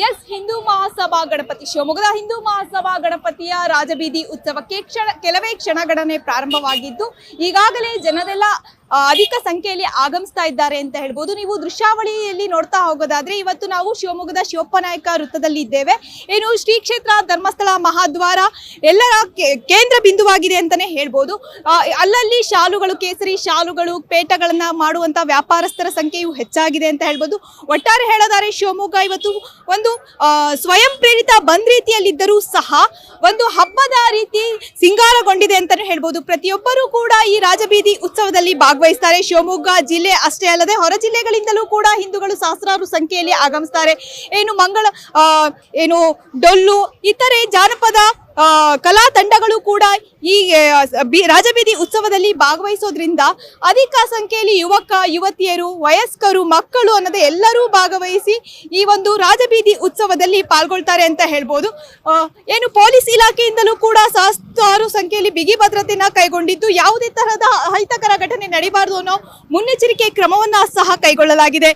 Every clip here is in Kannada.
ಎಸ್ ಹಿಂದೂ ಮಹಾಸಭಾ ಗಣಪತಿ ಶಿವಮೊಗ್ಗದ ಹಿಂದೂ ಮಹಾಸಭಾ ಗಣಪತಿಯ ರಾಜಬೀದಿ ಉತ್ಸವಕ್ಕೆ ಕೆಲವೇ ಕ್ಷಣಗಣನೆ ಪ್ರಾರಂಭವಾಗಿದ್ದು ಈಗಾಗಲೇ ಜನರೆಲ್ಲ ಅಧಿಕ ಸಂಖ್ಯೆಯಲ್ಲಿ ಆಗಮಿಸ್ತಾ ಇದ್ದಾರೆ ಅಂತ ಹೇಳ್ಬೋದು. ನೀವು ದೃಶ್ಯಾವಳಿಯಲ್ಲಿ ನೋಡ್ತಾ ಹೋಗೋದಾದ್ರೆ ಇವತ್ತು ನಾವು ಶಿವಮೊಗ್ಗದ ಶಿವಪ್ಪನಾಯಕ ವೃತ್ತದಲ್ಲಿ ಇದ್ದೇವೆ. ಏನು ಶ್ರೀ ಕ್ಷೇತ್ರ ಧರ್ಮಸ್ಥಳ ಮಹಾದ್ವಾರ ಎಲ್ಲರ ಕೇಂದ್ರ ಬಿಂದುವಾಗಿದೆ ಅಂತಾನೆ ಹೇಳ್ಬೋದು. ಅಲ್ಲಲ್ಲಿ ಶಾಲುಗಳು, ಕೇಸರಿ ಶಾಲುಗಳು, ಪೇಟಗಳನ್ನ ಮಾಡುವಂತ ವ್ಯಾಪಾರಸ್ಥರ ಸಂಖ್ಯೆಯು ಹೆಚ್ಚಾಗಿದೆ ಅಂತ ಹೇಳ್ಬೋದು. ಒಟ್ಟಾರೆ ಹೇಳೋದಾರೆ ಶಿವಮೊಗ್ಗ ಇವತ್ತು ಒಂದು ಸ್ವಯಂ ಪ್ರೇರಿತ ಬಂದ್ ರೀತಿಯಲ್ಲಿದ್ದರೂ ಸಹ ಒಂದು ಹಬ್ಬದ ರೀತಿ ಸಿಂಗಾರಗೊಂಡಿದೆ ಅಂತಾನೆ ಹೇಳ್ಬೋದು. ಪ್ರತಿಯೊಬ್ಬರೂ ಕೂಡ ಈ ರಾಜಬೀದಿ ಉತ್ಸವದಲ್ಲಿ ಭಾಗವಹಿಸ್ತಾರೆ. ಶಿವಮೊಗ್ಗ ಜಿಲ್ಲೆ ಅಷ್ಟೇ ಅಲ್ಲದೆ ಹೊರ ಜಿಲ್ಲೆಗಳಿಂದಲೂ ಕೂಡ ಹಿಂದೂಗಳು ಸಹಸ್ರಾರು ಸಂಖ್ಯೆಯಲ್ಲಿ ಆಗಮಿಸ್ತಾರೆ. ಏನು ಡೊಳ್ಳು ಇತರೆ ಜಾನಪದ ಕಲಾ ತಂಡಗಳು ಕೂಡ ಈ ರಾಜಬೀದಿ ಉತ್ಸವದಲ್ಲಿ ಭಾಗವಹಿಸೋದ್ರಿಂದ ಅಧಿಕ ಸಂಖ್ಯೆಯಲ್ಲಿ ಯುವತಿಯರು, ವಯಸ್ಕರು, ಮಕ್ಕಳು ಅನ್ನೋದೇ ಎಲ್ಲರೂ ಭಾಗವಹಿಸಿ ಈ ಒಂದು ರಾಜಬೀದಿ ಉತ್ಸವದಲ್ಲಿ ಪಾಲ್ಗೊಳ್ತಾರೆ ಅಂತ ಹೇಳ್ಬೋದು. ಏನು ಪೊಲೀಸ್ ಇಲಾಖೆಯಿಂದಲೂ ಕೂಡ ಸಹಸ್ರಾರು ಸಂಖ್ಯೆಯಲ್ಲಿ ಬಿಗಿ ಭದ್ರತೆಯನ್ನ ಕೈಗೊಂಡಿದ್ದು ಯಾವುದೇ ತರಹದ ಅಹಿತಕರ ಘಟನೆ ನಡೀಬಾರದು ಅನ್ನೋ ಮುನ್ನೆಚ್ಚರಿಕೆ ಕ್ರಮವನ್ನ ಸಹ ಕೈಗೊಳ್ಳಲಾಗಿದೆ.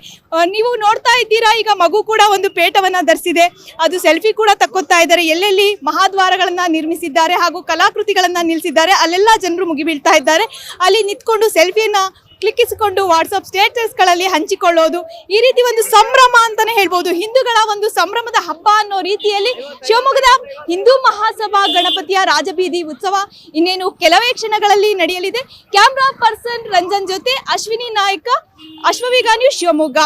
ನೀವು ನೋಡ್ತಾ ಇದ್ದೀರಾ, ಈಗ ಮಗು ಕೂಡ ಒಂದು ಪೇಟವನ್ನ ಧರಿಸಿದೆ. ಅದು ಸೆಲ್ಫಿ ಕೂಡ ತಕ್ಕೊತಾ ಇದ್ದಾರೆ. ಎಲ್ಲೆಲ್ಲಿ ಮಹಾದ್ವಾರಗಳನ್ನ ನಿರ್ಮಿಸಿದ್ದಾರೆ ಹಾಗೂ ಕಲಾಕೃತಿಗಳನ್ನ ನಿಲ್ಲಿಸಿದ್ದಾರೆ ಅಲ್ಲೆಲ್ಲ ಜನರು ಮುಗಿಬೀಳ್ತಾ ಇದ್ದಾರೆ. ಅಲ್ಲಿ ನಿಂತ್ಕೊಂಡು ಸೆಲ್ಫಿಯನ್ನ ಕ್ಲಿಕ್ಕಿಸಿಕೊಂಡು ವಾಟ್ಸಪ್ ಸ್ಟೇಟಸ್ಗಳಲ್ಲಿ ಹಂಚಿಕೊಳ್ಳೋದು, ಈ ರೀತಿ ಒಂದು ಸಂಭ್ರಮ ಅಂತಾನೆ ಹೇಳ್ಬೋದು. ಹಿಂದೂಗಳ ಒಂದು ಸಂಭ್ರಮದ ಹಬ್ಬ ಅನ್ನೋ ರೀತಿಯಲ್ಲಿ ಶಿವಮೊಗ್ಗದ ಹಿಂದೂ ಮಹಾಸಭಾ ಗಣಪತಿಯ ರಾಜಬೀದಿ ಉತ್ಸವ ಇನ್ನೇನು ಕೆಲವೇ ಕ್ಷಣಗಳಲ್ಲಿ ನಡೆಯಲಿದೆ. ಕ್ಯಾಮ್ರಾ ಪರ್ಸನ್ ರಂಜನ್ ಜೊತೆ ಅಶ್ವಿನಿ ನಾಯಕ, ಅಶ್ವವಿಗ ನ್ಯೂಸ್, ಶಿವಮೊಗ್ಗ.